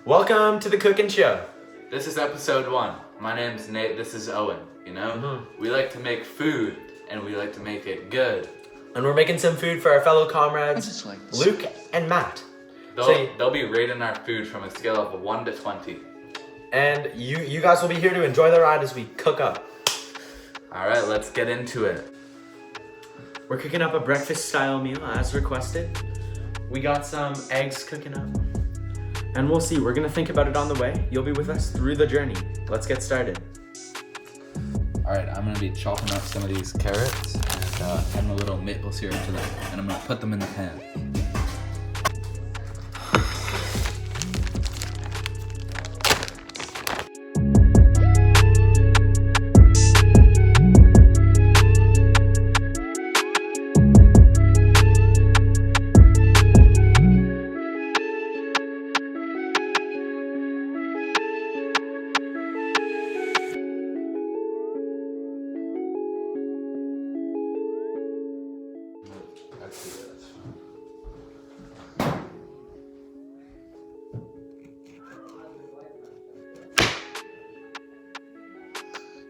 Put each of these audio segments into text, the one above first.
Welcome to the Cooking Show. This is episode 1. My name's Nate, this is Owen, you know? We like to make food, and we like to make it good. And we're making some food for our fellow comrades, Luke and Matt. They'll be rating our food from a scale of 1 to 20. And you guys will be here to enjoy the ride as we cook up. Alright, let's get into it. We're cooking up a breakfast-style meal as requested. We got some eggs cooking up. And we'll see, we're gonna think about it on the way. You'll be with us through the journey. Let's get started. Alright, I'm gonna be chopping up some of these carrots and adding a little maple syrup to them. And I'm gonna put them in the pan.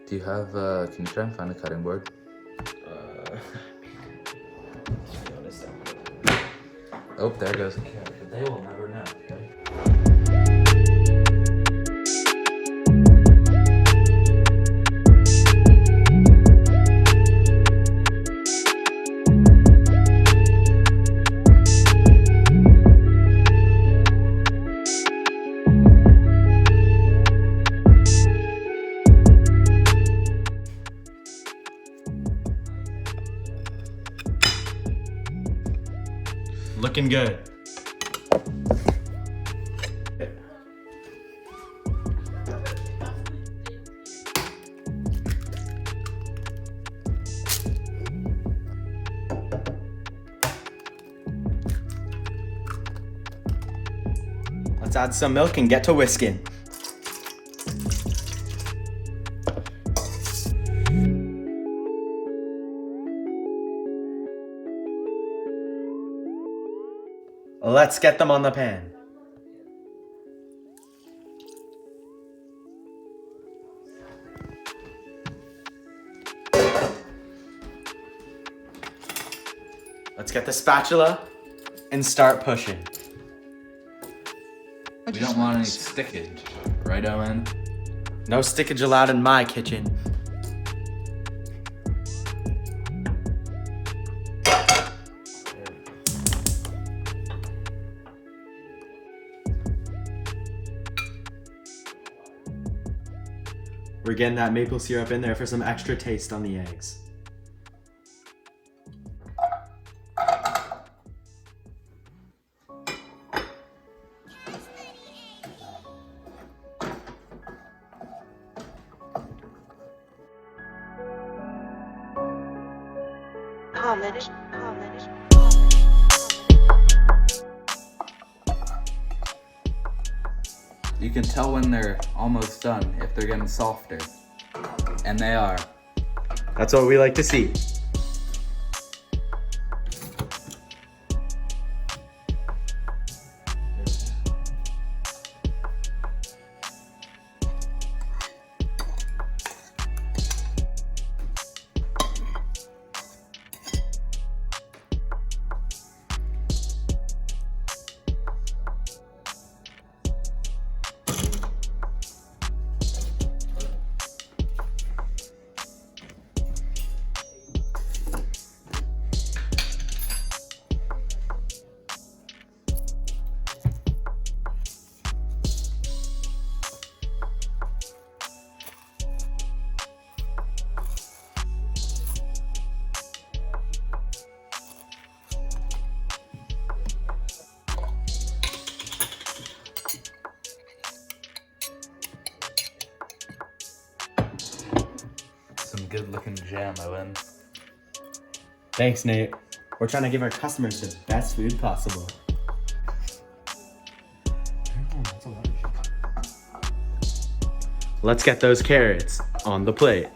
Do you have, can you try and find a cutting board? Oh, there goes a carrot, but they will never know, okay? Looking good. Let's add some milk and get to whisking. Let's get them on the pan. Let's get the spatula and start pushing. We don't want any stickage, right, Owen? No stickage allowed in my kitchen. We're getting that maple syrup in there for some extra taste on the eggs. You can tell when they're almost done if they're getting softer. And they are. That's what we like to see. Good looking jam, Owen. Thanks, Nate. We're trying to give our customers the best food possible. Let's get those carrots on the plate.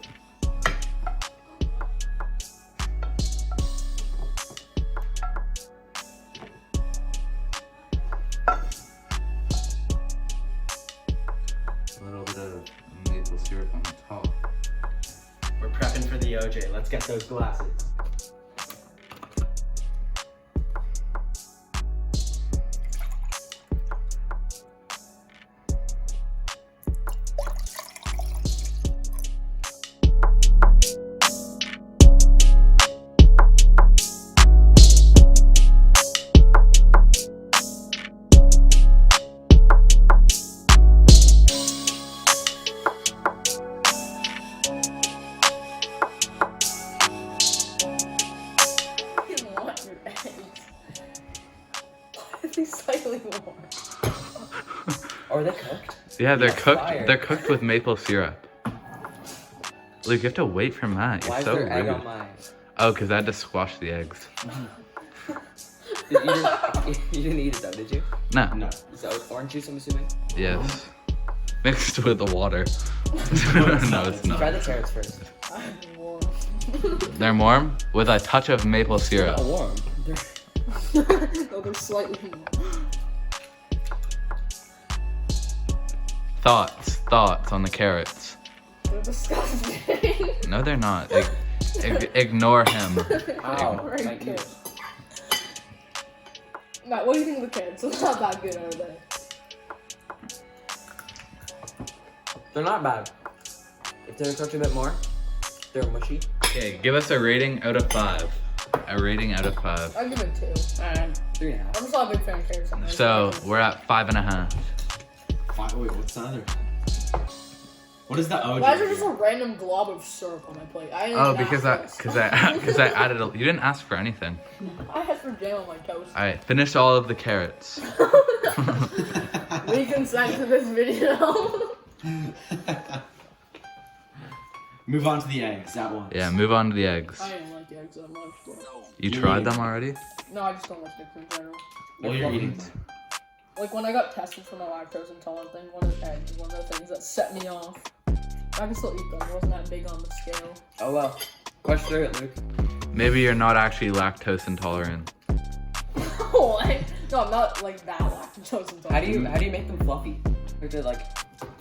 maple syrup on the top. We're prepping for the OJ. Let's get those glasses. Slightly warm. Are they cooked? Yeah, they're cooked. Fire. They're cooked with maple syrup. Luke, you have to wait for Matt. You're Why is so there rude. egg on mine? Oh, because I had to squash the eggs. You didn't eat it though, did you? No. No. Is that orange juice, I'm assuming? Yes. Mixed with the water. No, it's Try not. the carrots first. They're warm with a touch of maple syrup. Not warm. No, they're slightly warm. Thoughts on the carrots. They're disgusting. No, they're not. Ignore him. Ow. Alright, Thank you. kid. Matt, what do you think of the kids? They're not that good, are they? They're not bad. If they're cooked a bit more, they're mushy. Okay, give us a rating out of 5. A rating out of 5. I'll give it 2. 3.5. I'm just not a big fan of carrots. So we're at 5.5. Wait, what's the other? What is the OJ? Why is there just a random glob of syrup on my plate? I didn't Oh, even because ask I added a. You didn't ask for anything. I had some jam on my toast. All right, finish all of the carrots. We consent to this video. Move on to the eggs at once. Yeah, move on to the eggs. I didn't like the eggs that much. But... You tried them already? No, I just don't like eggs in general. While you're eating. Like when I got tested for my lactose intolerant thing, one of the eggs was one of the things that set me off. I can still eat them. It wasn't that big on the scale. Oh well. Question through it, Luke. Maybe you're not actually lactose intolerant. What? No, I'm not like that lactose intolerant. How do you make them fluffy? Like they're like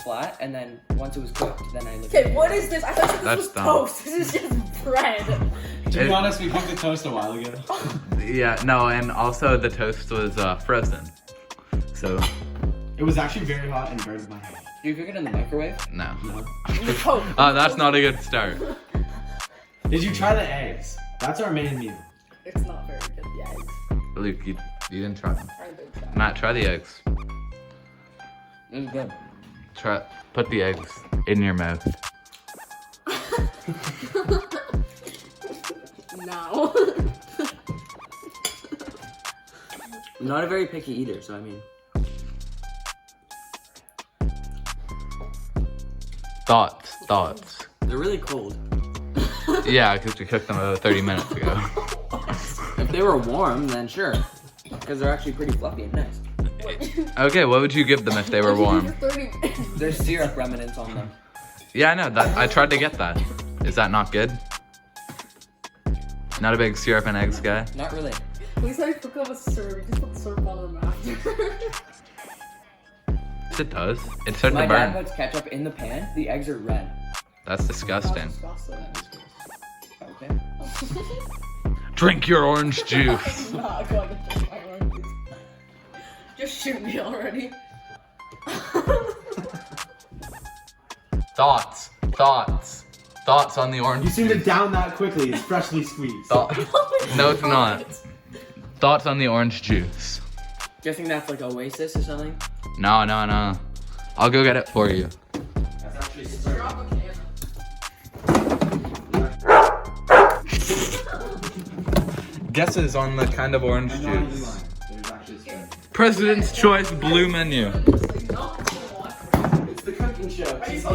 flat, and then once it was cooked, then I looked. Okay, what is this? I thought this That's was dumb. toast. This is just bread. To be honest, we cooked the toast a while ago. Yeah, no, and also the toast was frozen. So, It was actually very hot and burned my hand. Do you cook it in the microwave? no. No. The toast. That's not a good start. Did you try the eggs? That's our main meal. It's not very good. The eggs. Luke, you didn't try them. I did try. Matt, try the eggs. It was good. Put the eggs in your mouth. No. I'm not a very picky eater, so I mean. Thoughts. They're really cold. Yeah, because we cooked them about 30 minutes ago. If they were warm, then sure. Because they're actually pretty fluffy and nice. Okay, what would you give them if they were warm? There's syrup remnants on them. Yeah, I know. I tried to get that. Is that not good? Not a big syrup and eggs guy? Not really. We started cooking up with syrup. You just put syrup on them after. Yes, it does. It started My to dad burn. puts ketchup in the pan. The eggs are red. That's disgusting. Okay. Drink your orange juice. I'm not going to drink my orange juice. Just shoot me already. Thoughts on the orange You seem to juice. down that quickly. It's freshly squeezed. No, it's not. Thoughts on the orange juice. Guessing that's like Oasis or something? No. I'll go get it for you. That's actually Drop a can. Guesses on the kind of orange I'm not even juice. lying. There's actually spring. President's Choice Blue Menu. It's the cooking show. It's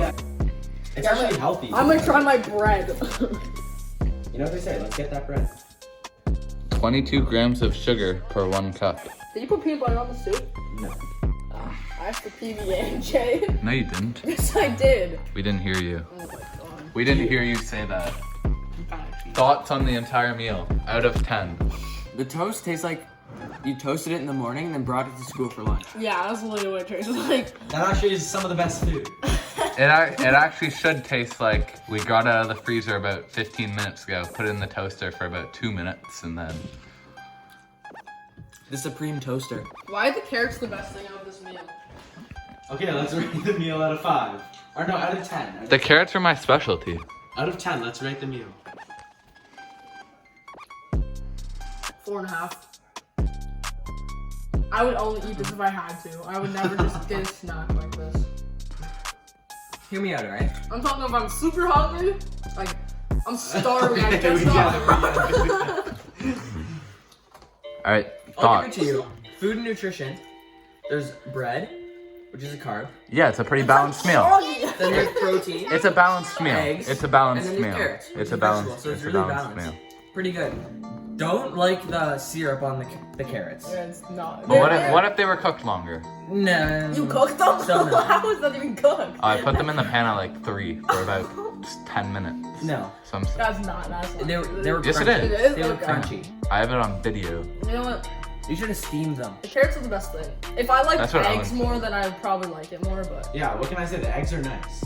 actually healthy. I'm gonna try my bread. You know what they say? Let's get that bread. 22 grams of sugar per 1 cup. Did you put peanut butter on the soup? No. I asked for PB&J. No, you didn't. Yes, I did. We didn't hear you. Oh my god. We didn't hear you say that. Thoughts on the entire meal out of 10. The toast tastes like you toasted it in the morning and then brought it to school for lunch. Yeah, that's literally what it tastes like. That actually is some of the best food. It actually should taste like we got out of the freezer about 15 minutes ago, put it in the toaster for about 2 minutes, and then... The supreme toaster. Why are the carrots the best thing out of this meal? Okay, let's rate the meal out of 5. Or no, out of 10. The carrots are my specialty. Out of 10, let's rate the meal. 4.5. I would only eat this if I had to. I would never just get a snack like this. Hear me out, alright? I'm talking if I'm super hungry, like I'm starving. I We just got it. All right, I'll thoughts. give it to you. Food and nutrition. There's bread, which is a carb. Yeah, it's a pretty balanced meal. Then there's protein. It's a balanced meal. Eggs, It's a balanced and then meal. there's carrots, It's a and balanced. vegetables, so it's It's a really balanced balanced. meal. Pretty good. Don't like the syrup on the carrots. Yeah, it's not. But what if they were cooked longer? No. You cooked them? Don't know. How is that even cooked? I put them in the pan at like 3 for about just 10 minutes. No. Some. That's not. They were Yes, it crunchy. is. It is? They were Okay. crunchy. I have it on video. You know what? You should have steamed them. The carrots are the best thing. If I liked That's what I eggs would say. more, then I would probably like it more. But Yeah, what can I say? The eggs are nice.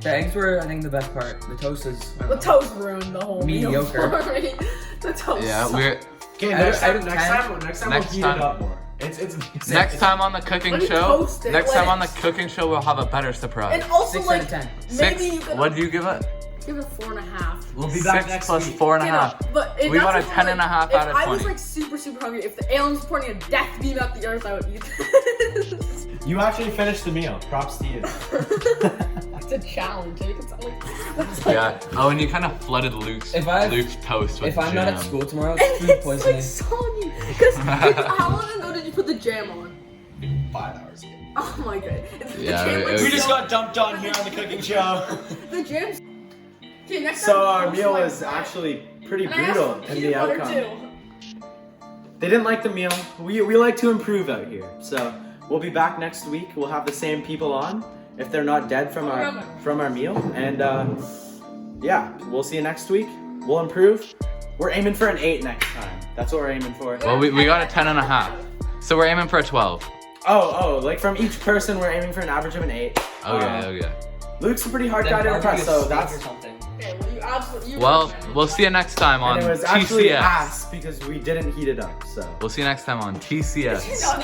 The eggs were, I think, the best part. The toast is the toast ruined the whole Mediocre. meal for me. The toast. Yeah, sucked. we're Okay, Out next of time 10? next time Next we'll heat time. it up more. It's next time on the cooking Let me show. toast it, Next let time it- on the cooking show, we'll have a better surprise. And also 6 like out of 10. maybe 6. you could What did you give it? give it 4.5. We'll be back 6 next plus week. 4.5. But We got a that's 10 and a half out of If I was 20. like super hungry, if the aliens were pouring a death beam at the earth, I would eat this. You actually finished the meal. Props to you. It's a challenge. It's like, that's like, Yeah. Oh, and you kind of flooded Luke's toast with If I'm not jam. at school tomorrow, And it's food it's poisoning. like soggy. Because how long ago did you put the jam on? 5 hours ago. Oh my god. Yeah, the jam, it like, was- We just got dumped on here on the cooking show. the jam's. Okay, next So time, our I'll meal try was bread. actually pretty And I asked brutal for in peanut the butter, outcome. too. They didn't like the meal. We like to improve out here. So we'll be back next week. We'll have the same people on if they're not dead from our meal. And yeah, we'll see you next week. We'll improve. We're aiming for an 8 next time. That's what we're aiming for. Well, we got a 10 and a half. So we're aiming for a 12. Oh, like from each person, we're aiming for an average of an 8. Okay. Luke's a pretty hard Then guy to barbecue impress, a so steak that's. or something. Okay, well, you absolutely. Well, we'll see you next time on And it was actually TCS. ass because we didn't heat it up, so. We'll see you next time on TCS. Not even